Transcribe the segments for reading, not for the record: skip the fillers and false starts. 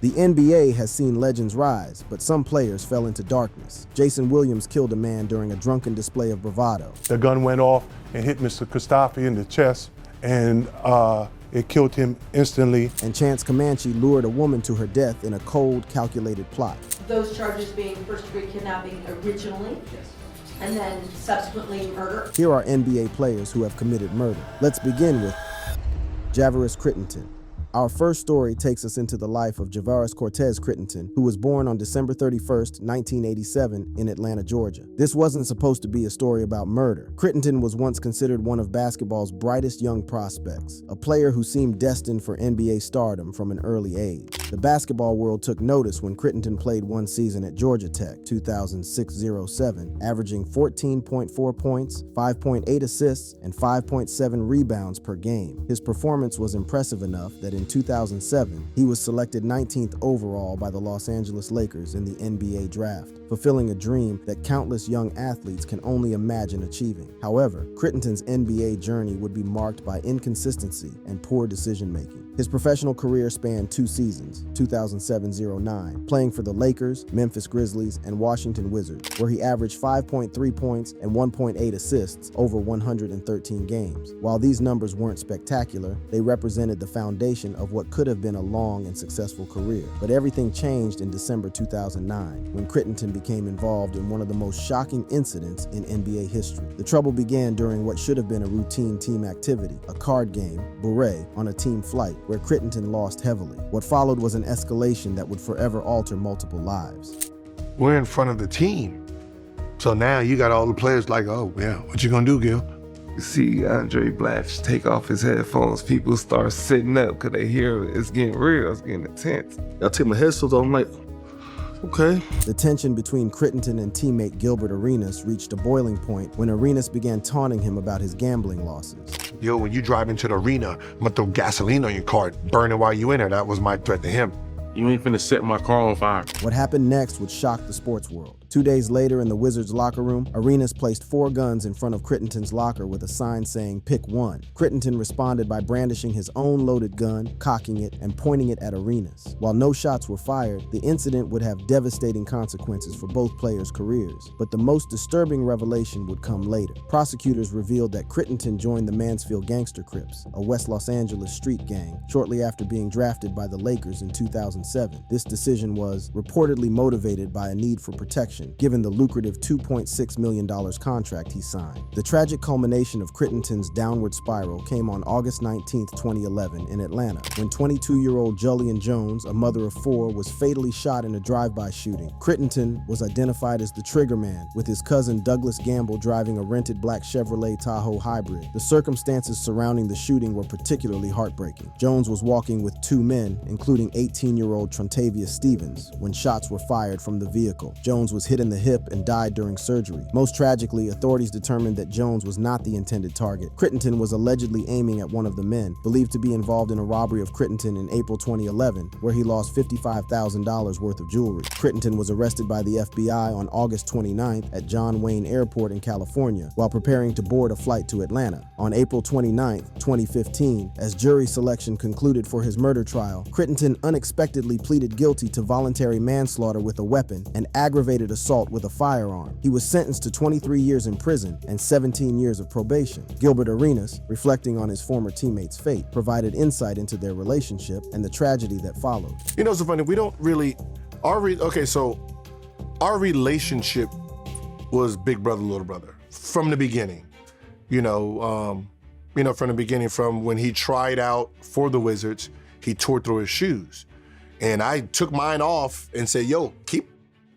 The NBA has seen legends rise, but some players fell into darkness. Jason Williams killed a man during a drunken display of bravado. The gun went off and hit Mr. Christophe in the chest, and it killed him instantly. And Chance Comanche lured a woman to her death in a cold, calculated plot. Those charges being first-degree kidnapping originally, and then subsequently murder. Here are NBA players who have committed murder. Let's begin with Javaris Crittenton. Our first story takes us into the life of Javaris Cortez Crittenton, who was born on December 31st, 1987 in Atlanta, Georgia. This wasn't supposed to be a story about murder. Crittenton was once considered one of basketball's brightest young prospects, a player who seemed destined for NBA stardom from an early age. The basketball world took notice when Crittenton played one season at Georgia Tech, 2006-07, averaging 14.4 points, 5.8 assists, and 5.7 rebounds per game. His performance was impressive enough that in 2007, he was selected 19th overall by the Los Angeles Lakers in the NBA draft, fulfilling a dream that countless young athletes can only imagine achieving. However, Crittenton's NBA journey would be marked by inconsistency and poor decision-making. His professional career spanned 2 seasons, 2007-09, playing for the Lakers, Memphis Grizzlies, and Washington Wizards, where he averaged 5.3 points and 1.8 assists over 113 games. While these numbers weren't spectacular, they represented the foundation of what could have been a long and successful career. But everything changed in December 2009, when Crittenton became involved in one of the most shocking incidents in NBA history. The trouble began during what should have been a routine team activity, a card game, Bouret, on a team flight, where Crittenton lost heavily. What followed was an escalation that would forever alter multiple lives. We're in front of the team. So now you got all the players like, oh yeah, what you gonna do, Gil? You see Andre Blatch take off his headphones, people start sitting up because they hear it's getting real, it's getting intense. I take my headphones off, I'm like, okay. The tension between Crittenton and teammate Gilbert Arenas reached a boiling point when Arenas began taunting him about his gambling losses. Yo, when you drive into the arena, I'm gonna throw gasoline on your car, burn it while you in there. That was my threat to him. You ain't finna set my car on fire. What happened next would shock the sports world. 2 days later in the Wizards locker room, Arenas placed 4 guns in front of Crittenton's locker with a sign saying, "Pick one." Crittenton responded by brandishing his own loaded gun, cocking it, and pointing it at Arenas. While no shots were fired, the incident would have devastating consequences for both players' careers. But the most disturbing revelation would come later. Prosecutors revealed that Crittenton joined the Mansfield Gangster Crips, a West Los Angeles street gang, shortly after being drafted by the Lakers in 2007. This decision was reportedly motivated by a need for protection, given the lucrative $2.6 million contract he signed. The tragic culmination of Crittenton's downward spiral came on August 19, 2011 in Atlanta, when 22-year-old Julian Jones, a mother of 4, was fatally shot in a drive-by shooting. Crittenton was identified as the trigger man, with his cousin Douglas Gamble driving a rented black Chevrolet Tahoe hybrid. The circumstances surrounding the shooting were particularly heartbreaking. Jones was walking with 2 men, including 18-year-old Trontavious Stevens, when shots were fired from the vehicle. Jones was hit in the hip and died during surgery. Most tragically, authorities determined that Jones was not the intended target. Crittenton was allegedly aiming at one of the men, believed to be involved in a robbery of Crittenton in April 2011, where he lost $55,000 worth of jewelry. Crittenton was arrested by the FBI on August 29th at John Wayne Airport in California, while preparing to board a flight to Atlanta. On April 29th, 2015, as jury selection concluded for his murder trial, Crittenton unexpectedly pleaded guilty to voluntary manslaughter with a weapon and aggravated assault with a firearm. He was sentenced to 23 years in prison and 17 years of probation. Gilbert Arenas, reflecting on his former teammate's fate, provided insight into their relationship and the tragedy that followed. You know, it's so funny, we don't really, our relationship was big brother, little brother from the beginning. From the beginning, from when he tried out for the Wizards, he tore through his shoes. And I took mine off and said, yo, keep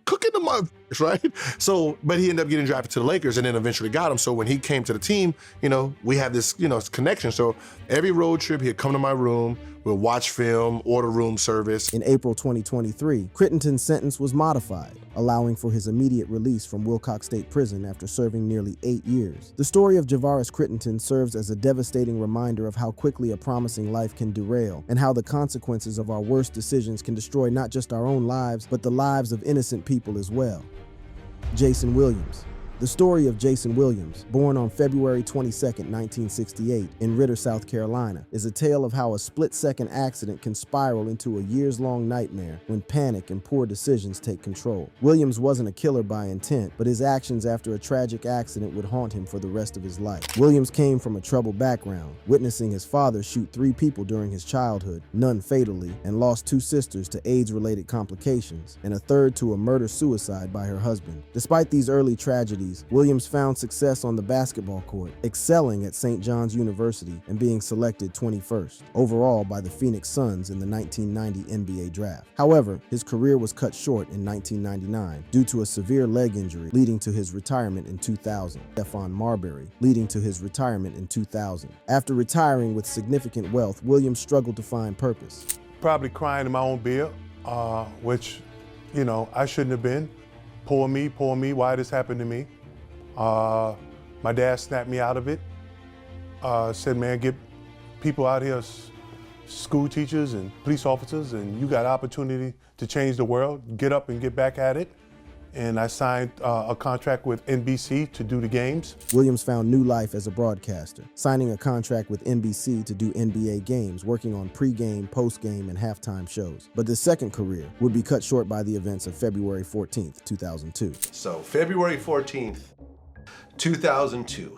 cooking the motherfuckers, right? So, but he ended up getting drafted to the Lakers and then eventually got him. So when he came to the team, we had this, connection. So every road trip, he'd come to my room, we'll watch film, order room service. In April 2023, Crittenton's sentence was modified, allowing for his immediate release from Wilcox State Prison after serving nearly 8 years. The story of Javaris Crittenton serves as a devastating reminder of how quickly a promising life can derail, and how the consequences of our worst decisions can destroy not just our own lives, but the lives of innocent people as well. Jason Williams, The story of Jason Williams, born on February 22, 1968, in Ritter, South Carolina, is a tale of how a split-second accident can spiral into a years-long nightmare when panic and poor decisions take control. Williams wasn't a killer by intent, but his actions after a tragic accident would haunt him for the rest of his life. Williams came from a troubled background, witnessing his father shoot 3 people during his childhood, none fatally, and lost 2 sisters to AIDS-related complications, and a third to a murder-suicide by her husband. Despite these early tragedies, Williams found success on the basketball court, excelling at St. John's University and being selected 21st overall by the Phoenix Suns in the 1990 NBA draft. However, his career was cut short in 1999 due to a severe leg injury, leading to his retirement in 2000. Stephon Marbury, leading to his retirement in 2000. After retiring with significant wealth, Williams struggled to find purpose. Probably crying in my own beer, which, you know, I shouldn't have been. Poor me, why this happened to me? My dad snapped me out of it. Said, man, get people out here, school teachers and police officers, and you got opportunity to change the world. Get up and get back at it. And I signed a contract with NBC to do the games. Williams found new life as a broadcaster, signing a contract with NBC to do NBA games, working on pre-game, post-game, and halftime shows. But this second career would be cut short by the events of February 14th, 2002. So February 14th, 2002.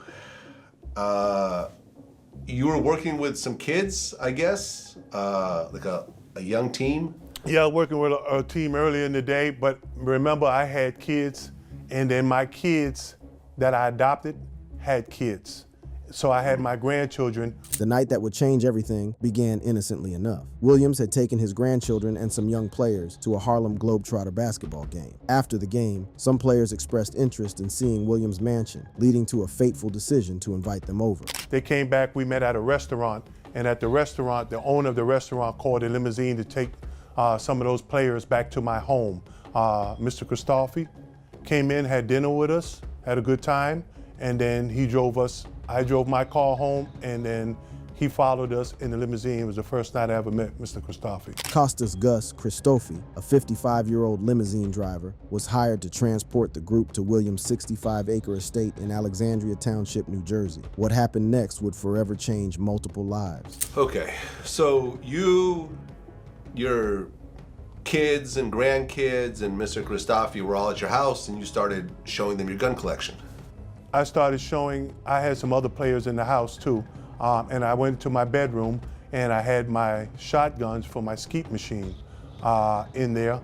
You were working with some kids, I guess, like a young team. Yeah, working with a team earlier in the day, but remember I had kids, and then my kids that I adopted had kids. So I had my grandchildren. The night that would change everything began innocently enough. Williams had taken his grandchildren and some young players to a Harlem Globetrotter basketball game. After the game, some players expressed interest in seeing Williams' mansion, leading to a fateful decision to invite them over. They came back, we met at a restaurant, and at the restaurant, the owner of the restaurant called a limousine to take some of those players back to my home. Mr. Christophe came in, had dinner with us, had a good time, and then he drove us. I drove my car home, and then he followed us in the limousine. It was the first night I ever met Mr. Christophe. Costas Gus Christophe, a 55-year-old limousine driver, was hired to transport the group to Williams' 65-acre estate in Alexandria Township, New Jersey. What happened next would forever change multiple lives. Okay, so your kids and grandkids and Mr. Christophe were all at your house, and you started showing them your gun collection. I started showing, I had some other players in the house too, and I went to my bedroom and I had my shotguns for my skeet machine in there,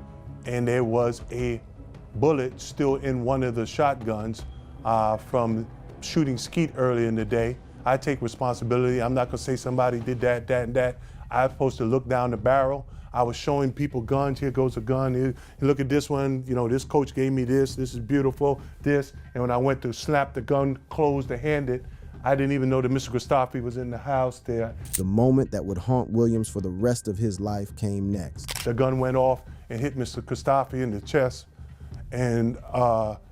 and there was a bullet still in one of the shotguns from shooting skeet earlier in the day. I take responsibility. I'm not gonna say somebody did that, and that. I'm supposed to look down the barrel. I was showing people guns. Here goes a gun. Here, look at this one. You know, this coach gave me this. This is beautiful. This. And when I went to snap the gun closed to hand it, I didn't even know that Mr. Christophe was in the house there. The moment that would haunt Williams for the rest of his life came next. The gun went off and hit Mr. Christophe in the chest, and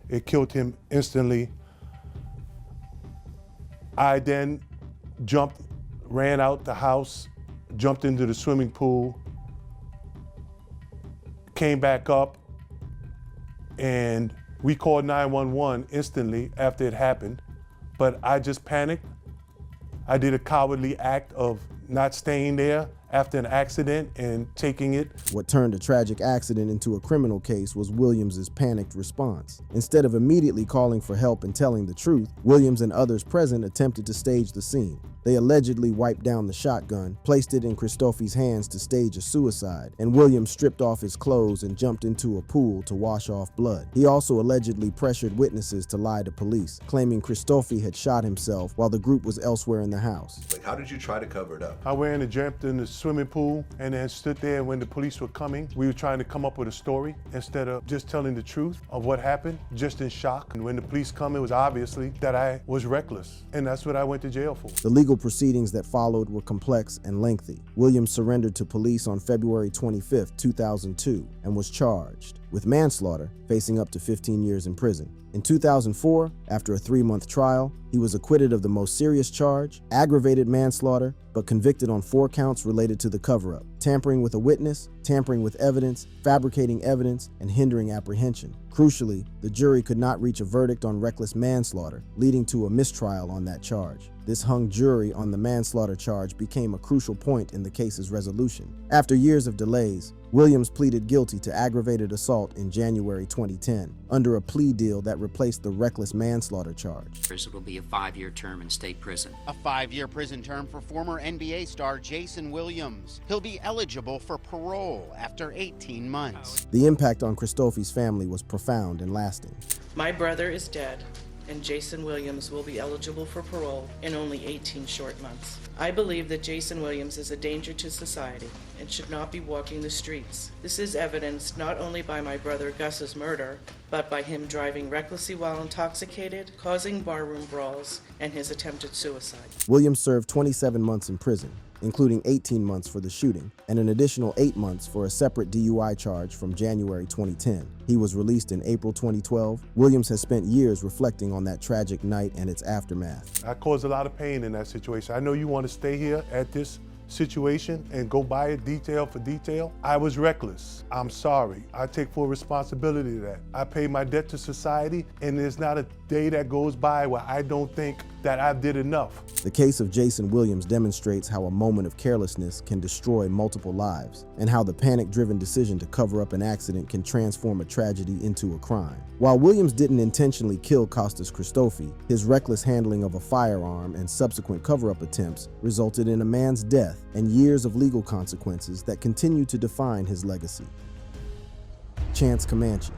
it killed him instantly. I then jumped, ran out the house, jumped into the swimming pool, came back up, and we called 911 instantly after it happened, but I just panicked. I did a cowardly act of not staying there after an accident and taking it. What turned a tragic accident into a criminal case was Williams' panicked response. Instead of immediately calling for help and telling the truth, Williams and others present attempted to stage the scene. They allegedly wiped down the shotgun, placed it in Christophe's hands to stage a suicide, and Williams stripped off his clothes and jumped into a pool to wash off blood. He also allegedly pressured witnesses to lie to police, claiming Christophe had shot himself while the group was elsewhere in the house. Like, how did you try to cover it up? I went and jumped in the swimming pool and then stood there when the police were coming. We were trying to come up with a story instead of just telling the truth of what happened, just in shock. And when the police come, it was obviously that I was reckless, and that's what I went to jail for. The legal proceedings that followed were complex and lengthy. Williams surrendered to police on February 25, 2002, and was charged. with manslaughter facing up to 15 years in prison. In 2004, after a 3-month trial, he was acquitted of the most serious charge, aggravated manslaughter, but convicted on 4 counts related to the cover-up: tampering with a witness, tampering with evidence, fabricating evidence, and hindering apprehension. Crucially, the jury could not reach a verdict on reckless manslaughter, leading to a mistrial on that charge. This hung jury on the manslaughter charge became a crucial point in the case's resolution. After years of delays, Williams pleaded guilty to aggravated assault in January 2010, under a plea deal that replaced the reckless manslaughter charge. It will be a 5-year term in state prison. A 5-year prison term for former NBA star Jason Williams. He'll be eligible for parole after 18 months. The impact on Christophe's family was profound and lasting. My brother is dead, and Jason Williams will be eligible for parole in only 18 short months. I believe that Jason Williams is a danger to society and should not be walking the streets. This is evidenced not only by my brother Gus's murder, but by him driving recklessly while intoxicated, causing barroom brawls, and his attempted suicide. Williams served 27 months in prison, including 18 months for the shooting, and an additional 8 months for a separate DUI charge from January 2010. He was released in April 2012. Williams has spent years reflecting on that tragic night and its aftermath. I caused a lot of pain in that situation. I know you want to stay here at this situation and go by it detail for detail. I was reckless. I'm sorry. I take full responsibility to that. I pay my debt to society, and there's not a day that goes by where I don't think that I did enough. The case of Jason Williams demonstrates how a moment of carelessness can destroy multiple lives, and how the panic-driven decision to cover up an accident can transform a tragedy into a crime. While Williams didn't intentionally kill Kostas Christofi, his reckless handling of a firearm and subsequent cover-up attempts resulted in a man's death and years of legal consequences that continue to define his legacy. Chance Comanche.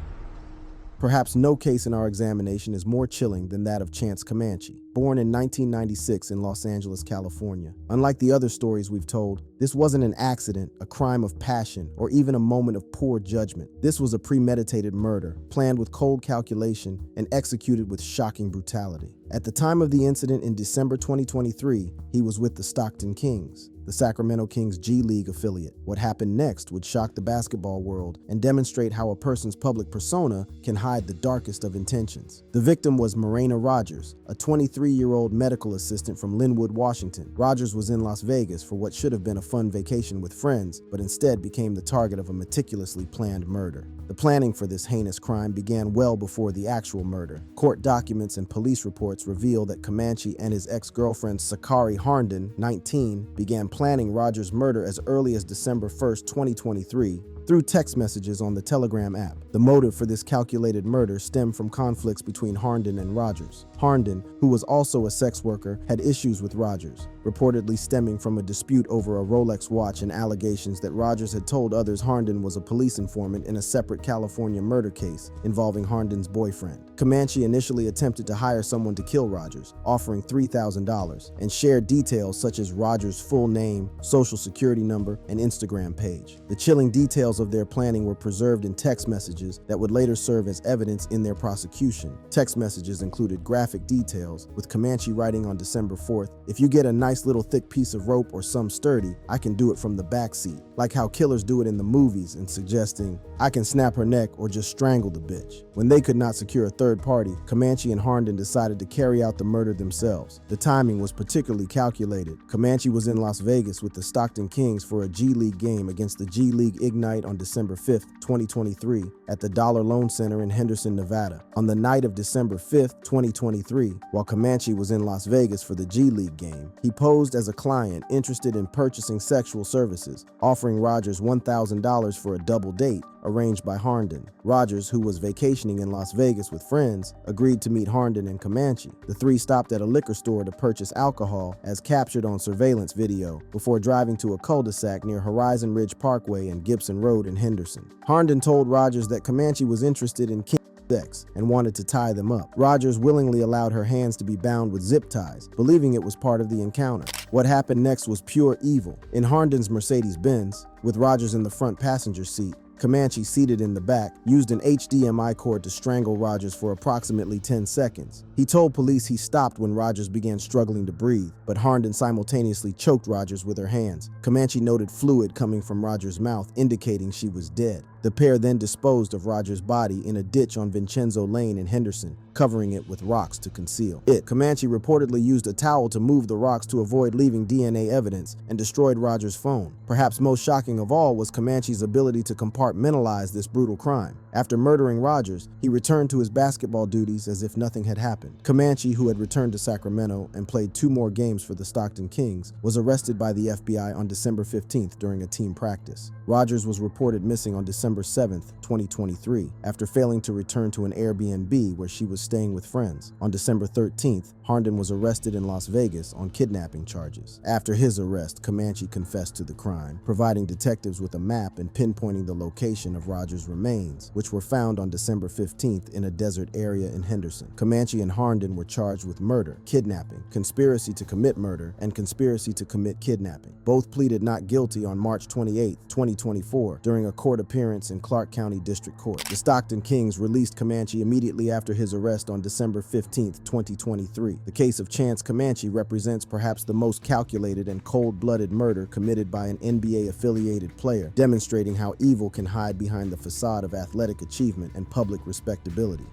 Perhaps no case in our examination is more chilling than that of Chance Comanche, born in 1996 in Los Angeles, California. Unlike the other stories we've told, this wasn't an accident, a crime of passion, or even a moment of poor judgment. This was a premeditated murder, planned with cold calculation and executed with shocking brutality. At the time of the incident in December 2023, he was with the Stockton Kings, the Sacramento Kings G League affiliate. What happened next would shock the basketball world and demonstrate how a person's public persona can hide the darkest of intentions. The victim was Morena Rogers, a 23-year-old medical assistant from Linwood, Washington. Rogers was in Las Vegas for what should have been a fun vacation with friends, but instead became the target of a meticulously planned murder. The planning for this heinous crime began well before the actual murder. Court documents and police reports reveal that Comanche and his ex-girlfriend Sakari Harnden, 19, began planning Rogers' murder as early as December 1st, 2023, through text messages on the Telegram app. The motive for this calculated murder stemmed from conflicts between Harnden and Rogers. Harnden, who was also a sex worker, had issues with Rogers, reportedly stemming from a dispute over a Rolex watch and allegations that Rogers had told others Harnden was a police informant in a separate California murder case involving Harden's boyfriend. Comanche initially attempted to hire someone to kill Rogers, offering $3,000, and shared details such as Rogers' full name, social security number, and Instagram page. The chilling details of their planning were preserved in text messages that would later serve as evidence in their prosecution. Text messages included graphic details, with Comanche writing on December 4th, "If you get a nice little thick piece of rope or some sturdy, I can do it from the back seat," like how killers do it in the movies, and suggesting, "I can snap her neck or just strangle the bitch." When they could not secure a third party, Comanche and Harnden decided to carry out the murder themselves. The timing was particularly calculated. Comanche was in Las Vegas with the Stockton Kings for a G League game against the G League Ignite on December 5th, 2023, at the Dollar Loan Center in Henderson, Nevada. On the night of December 5th, 2023, while Comanche was in Las Vegas for the G League game, he posed as a client interested in purchasing sexual services, offering Rogers $1,000 for a double date arranged by Harnden. Rogers, who was vacationing in Las Vegas with friends, agreed to meet Harnden and Comanche. The three stopped at a liquor store to purchase alcohol, as captured on surveillance video, before driving to a cul-de-sac near Horizon Ridge Parkway and Gibson Road in Henderson. Harnden told Rogers that Comanche was interested in sex and wanted to tie them up. Rogers willingly allowed her hands to be bound with zip ties, believing it was part of the encounter. What happened next was pure evil. In Harden's Mercedes-Benz, with Rogers in the front passenger seat, Comanche, seated in the back, used an HDMI cord to strangle Rogers for approximately 10 seconds. He told police he stopped when Rogers began struggling to breathe, but Harnden simultaneously choked Rogers with her hands. Comanche noted fluid coming from Rogers' mouth, indicating she was dead. The pair then disposed of Rogers' body in a ditch on Vincenzo Lane in Henderson, covering it with rocks to conceal it. Comanche reportedly used a towel to move the rocks to avoid leaving DNA evidence and destroyed Rogers' phone. Perhaps most shocking of all was Comanche's ability to compartmentalize this brutal crime. After murdering Rogers, he returned to his basketball duties as if nothing had happened. Comanche, who had returned to Sacramento and played 2 more games for the Stockton Kings, was arrested by the FBI on December 15th during a team practice. Rogers was reported missing on December 7th, 2023, after failing to return to an Airbnb where she was staying with friends. On December 13th, Harnden was arrested in Las Vegas on kidnapping charges. After his arrest, Comanche confessed to the crime, providing detectives with a map and pinpointing the location of Rogers' remains, which were found on December 15th in a desert area in Henderson. Comanche and Harnden were charged with murder, kidnapping, conspiracy to commit murder, and conspiracy to commit kidnapping. Both pleaded not guilty on March 28, 2024, during a court appearance in Clark County District Court. The Stockton Kings released Comanche immediately after his arrest on December 15, 2023. The case of Chance Comanche represents perhaps the most calculated and cold-blooded murder committed by an NBA-affiliated player, demonstrating how evil can hide behind the facade of athletic achievement and public respectability.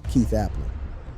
Keith Appling.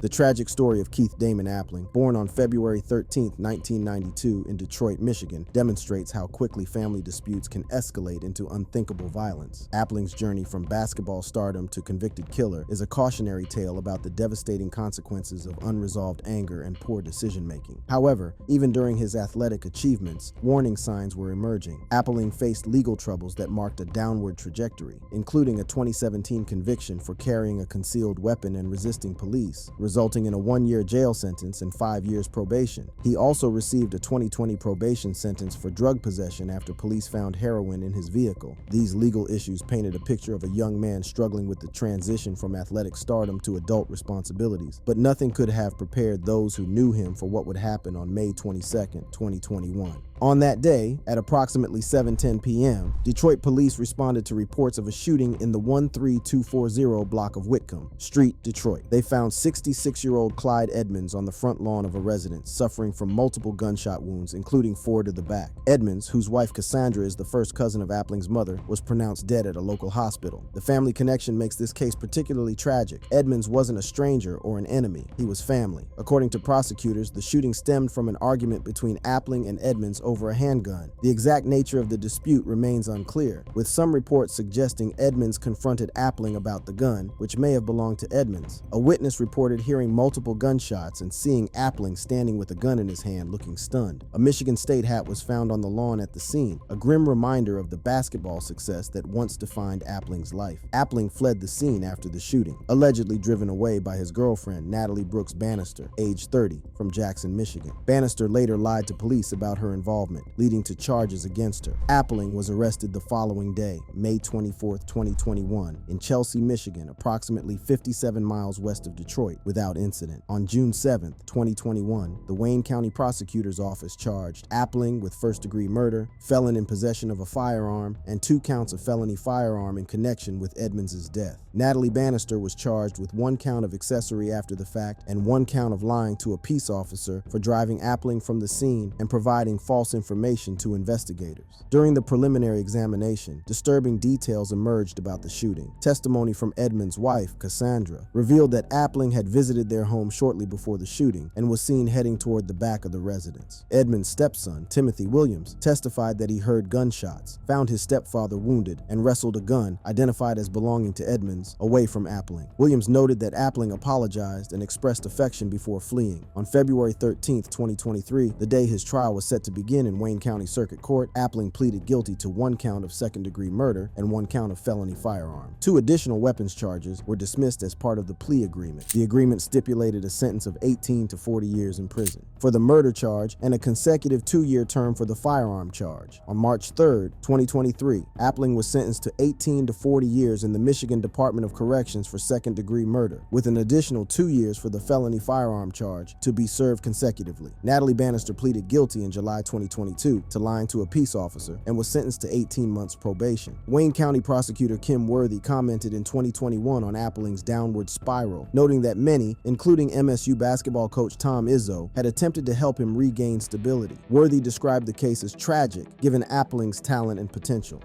The tragic story of Keith Damon Appling, born on February 13, 1992 in Detroit, Michigan, demonstrates how quickly family disputes can escalate into unthinkable violence. Appling's journey from basketball stardom to convicted killer is a cautionary tale about the devastating consequences of unresolved anger and poor decision-making. However, even during his athletic achievements, warning signs were emerging. Appling faced legal troubles that marked a downward trajectory, including a 2017 conviction for carrying a concealed weapon and resisting police, resulting in a 1-year jail sentence and 5 years probation. He also received a 2020 probation sentence for drug possession after police found heroin in his vehicle. These legal issues painted a picture of a young man struggling with the transition from athletic stardom to adult responsibilities, but nothing could have prepared those who knew him for what would happen on May 22, 2021. On that day, at approximately 7:10 p.m., Detroit police responded to reports of a shooting in the 13240 block of Whitcomb Street, Detroit. They found 66-year-old Clyde Edmonds on the front lawn of a residence, suffering from multiple gunshot wounds, including 4 to the back. Edmonds, whose wife Cassandra is the first cousin of Appling's mother, was pronounced dead at a local hospital. The family connection makes this case particularly tragic. Edmonds wasn't a stranger or an enemy. He was family. According to prosecutors, the shooting stemmed from an argument between Appling and Edmonds over a handgun. The exact nature of the dispute remains unclear, with some reports suggesting Edmonds confronted Appling about the gun, which may have belonged to Edmonds. A witness reported hearing multiple gunshots and seeing Appling standing with a gun in his hand looking stunned. A Michigan State hat was found on the lawn at the scene, a grim reminder of the basketball success that once defined Appling's life. Appling fled the scene after the shooting, allegedly driven away by his girlfriend, Natalie Brooks Bannister, age 30, from Jackson, Michigan. Bannister later lied to police about her involvement, leading to charges against her. Appling was arrested the following day, May 24, 2021, in Chelsea, Michigan, approximately 57 miles west of Detroit, without incident. On June 7, 2021, the Wayne County Prosecutor's Office charged Appling with first-degree murder, felon in possession of a firearm, and 2 counts of felony firearm in connection with Edmonds' death. Natalie Bannister was charged with 1 count of accessory after the fact and 1 count of lying to a peace officer for driving Appling from the scene and providing false information to investigators. During the preliminary examination, disturbing details emerged about the shooting. Testimony from Edmonds' wife, Cassandra, revealed that Appling had visited their home shortly before the shooting and was seen heading toward the back of the residence. Edmonds' stepson, Timothy Williams, testified that he heard gunshots, found his stepfather wounded, and wrestled a gun, identified as belonging to Edmonds, away from Appling. Williams noted that Appling apologized and expressed affection before fleeing. On February 13, 2023, the day his trial was set to begin in Wayne County Circuit Court, Appling pleaded guilty to 1 count of second-degree murder and 1 count of felony firearm. 2 additional weapons charges were dismissed as part of the plea agreement. The agreement stipulated a sentence of 18 to 40 years in prison for the murder charge and a consecutive 2-year term for the firearm charge. On March 3, 2023, Appling was sentenced to 18 to 40 years in the Michigan Department of Corrections for second-degree murder, with an additional 2 years for the felony firearm charge to be served consecutively. Natalie Bannister pleaded guilty in July 2022 to lying to a peace officer and was sentenced to 18 months probation. Wayne County Prosecutor Kim Worthy commented in 2021 on Appling's downward spiral, noting that many, including MSU basketball coach Tom Izzo, had attempted to help him regain stability. Worthy described the case as tragic, given Appling's talent and potential.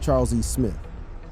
Charles E. Smith.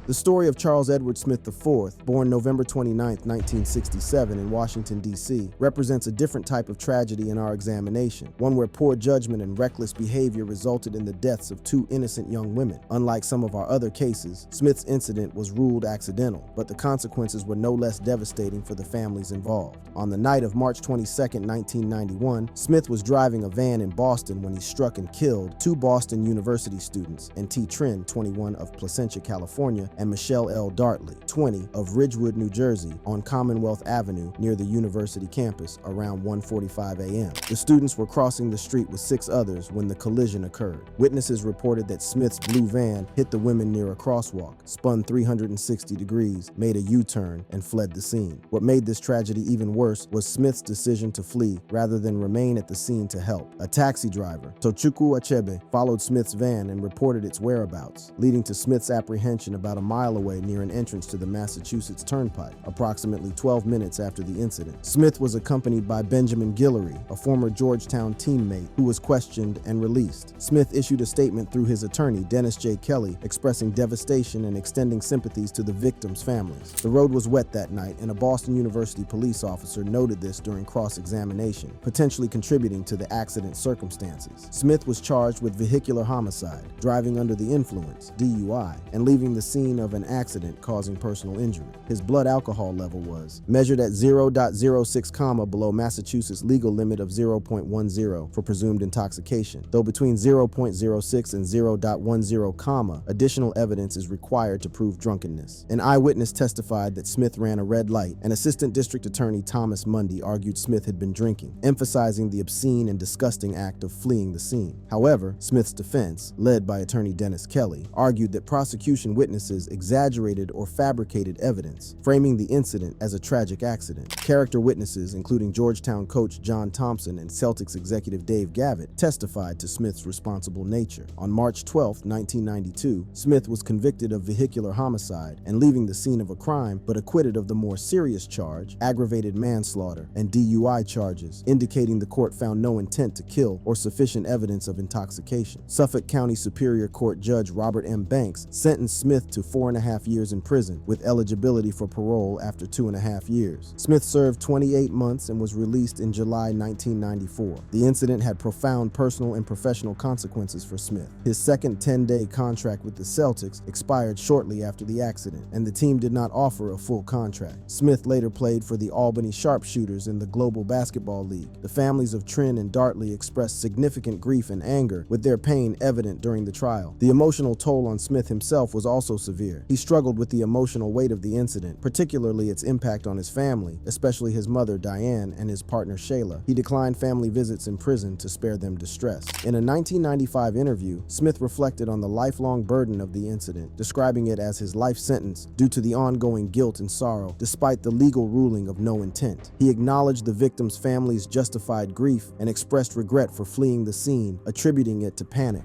The story of Charles Edward Smith IV, born November 29, 1967 in Washington, D.C., represents a different type of tragedy in our examination, one where poor judgment and reckless behavior resulted in the deaths of two innocent young women. Unlike some of our other cases, Smith's incident was ruled accidental, but the consequences were no less devastating for the families involved. On the night of March 22, 1991, Smith was driving a van in Boston when he struck and killed two Boston University students, N.T. Trin, 21, of Placentia, California, and Michelle L. Dartley, 20, of Ridgewood, New Jersey, on Commonwealth Avenue near the university campus around 1:45 a.m. The students were crossing the street with 6 others when the collision occurred. Witnesses reported that Smith's blue van hit the women near a crosswalk, spun 360 degrees, made a U-turn, and fled the scene. What made this tragedy even worse was Smith's decision to flee rather than remain at the scene to help. A taxi driver, Tochukwu Achebe, followed Smith's van and reported its whereabouts, leading to Smith's apprehension about a mile away near an entrance to the Massachusetts Turnpike, approximately 12 minutes after the incident. Smith was accompanied by Benjamin Guillory, a former Georgetown teammate, who was questioned and released. Smith issued a statement through his attorney, Dennis J. Kelly, expressing devastation and extending sympathies to the victims' families. The road was wet that night, and a Boston University police officer noted this during cross-examination, potentially contributing to the accident's circumstances. Smith was charged with vehicular homicide, driving under the influence, DUI, and leaving the scene of an accident causing personal injury. His blood alcohol level was measured at 0.06 comma below Massachusetts legal limit of 0.10 for presumed intoxication, though between 0.06 and 0.10 comma, additional evidence is required to prove drunkenness. An eyewitness testified that Smith ran a red light, and Assistant District Attorney Thomas Mundy argued Smith had been drinking, emphasizing the obscene and disgusting act of fleeing the scene. However, Smith's defense, led by attorney Dennis Kelly, argued that prosecution witnesses exaggerated or fabricated evidence, framing the incident as a tragic accident. Character witnesses, including Georgetown coach John Thompson and Celtics executive Dave Gavitt, testified to Smith's responsible nature. On March 12, 1992, Smith was convicted of vehicular homicide and leaving the scene of a crime, but acquitted of the more serious charge, aggravated manslaughter, and DUI charges, indicating the court found no intent to kill or sufficient evidence of intoxication. Suffolk County Superior Court Judge Robert M. Banks sentenced Smith to 4.5 years in prison, with eligibility for parole after 2.5 years. Smith served 28 months and was released in July 1994. The incident had profound personal and professional consequences for Smith. His second 10-day contract with the Celtics expired shortly after the accident, and the team did not offer a full contract. Smith later played for the Albany Sharpshooters in the Global Basketball League. The families of Trin and Dartley expressed significant grief and anger, with their pain evident during the trial. The emotional toll on Smith himself was also severe. He struggled with the emotional weight of the incident, particularly its impact on his family, especially his mother Diane and his partner Shayla. He declined family visits in prison to spare them distress. In a 1995 interview, Smith reflected on the lifelong burden of the incident, describing it as his life sentence due to the ongoing guilt and sorrow, despite the legal ruling of no intent. He acknowledged the victims' families' justified grief and expressed regret for fleeing the scene, attributing it to panic.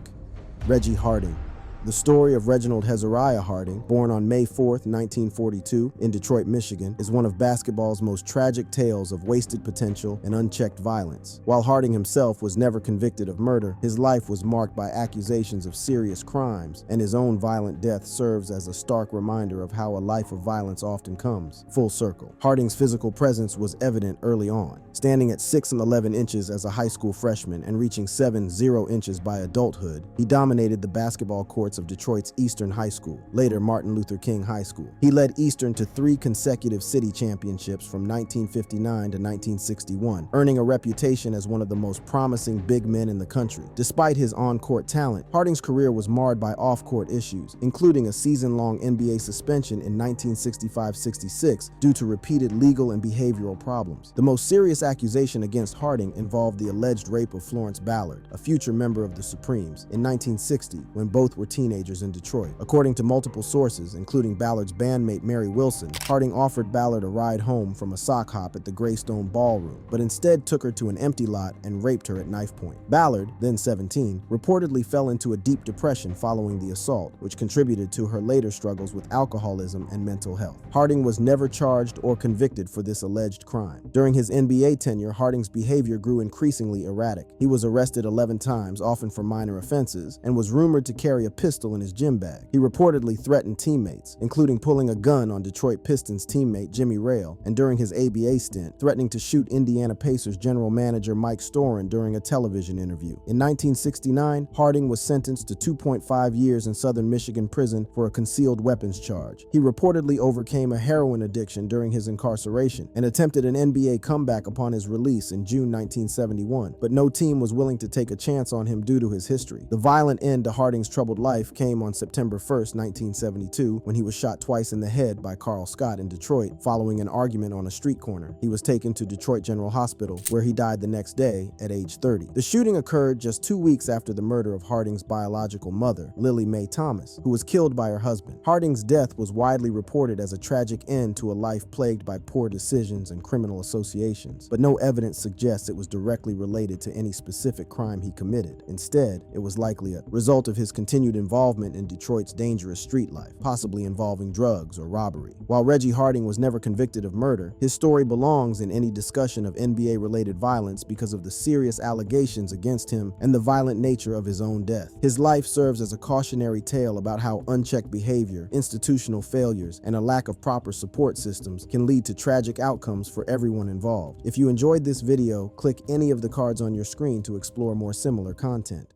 Reggie Harding. The story of Reginald Hezariah Harding, born on May 4, 1942, in Detroit, Michigan, is one of basketball's most tragic tales of wasted potential and unchecked violence. While Harding himself was never convicted of murder, his life was marked by accusations of serious crimes, and his own violent death serves as a stark reminder of how a life of violence often comes full circle. Harding's physical presence was evident early on, standing at 6'11" as a high school freshman and reaching 7'0" by adulthood. He dominated the basketball courts of Detroit's Eastern High School, later Martin Luther King High School. He led Eastern to 3 consecutive city championships from 1959 to 1961, earning a reputation as one of the most promising big men in the country. Despite his on-court talent, Harding's career was marred by off-court issues, including a season-long NBA suspension in 1965-66 due to repeated legal and behavioral problems. The most serious accusation against Harding involved the alleged rape of Florence Ballard, a future member of the Supremes, in 1960 when both were teenagers in Detroit. According to multiple sources, including Ballard's bandmate Mary Wilson, Harding offered Ballard a ride home from a sock hop at the Greystone Ballroom, but instead took her to an empty lot and raped her at knife point. Ballard, then 17, reportedly fell into a deep depression following the assault, which contributed to her later struggles with alcoholism and mental health. Harding was never charged or convicted for this alleged crime. During his NBA tenure, Harding's behavior grew increasingly erratic. He was arrested 11 times, often for minor offenses, and was rumored to carry a pistol pistol in his gym bag. He reportedly threatened teammates, including pulling a gun on Detroit Pistons teammate Jimmy Rale, and during his ABA stint, threatening to shoot Indiana Pacers general manager Mike Storin during a television interview. In 1969, Harding was sentenced to 2.5 years in Southern Michigan prison for a concealed weapons charge. He reportedly overcame a heroin addiction during his incarceration and attempted an NBA comeback upon his release in June 1971, but no team was willing to take a chance on him due to his history. The violent end to Harding's troubled life came on September 1st, 1972, when he was shot twice in the head by Carl Scott in Detroit following an argument on a street corner. He was taken to Detroit General Hospital, where he died the next day at age 30. The shooting occurred just 2 weeks after the murder of Harding's biological mother, Lily Mae Thomas, who was killed by her husband. Harding's death was widely reported as a tragic end to a life plagued by poor decisions and criminal associations, but no evidence suggests it was directly related to any specific crime he committed. Instead, it was likely a result of his continued involvement in Detroit's dangerous street life, possibly involving drugs or robbery. While Reggie Harding was never convicted of murder, his story belongs in any discussion of NBA-related violence because of the serious allegations against him and the violent nature of his own death. His life serves as a cautionary tale about how unchecked behavior, institutional failures, and a lack of proper support systems can lead to tragic outcomes for everyone involved. If you enjoyed this video, click any of the cards on your screen to explore more similar content.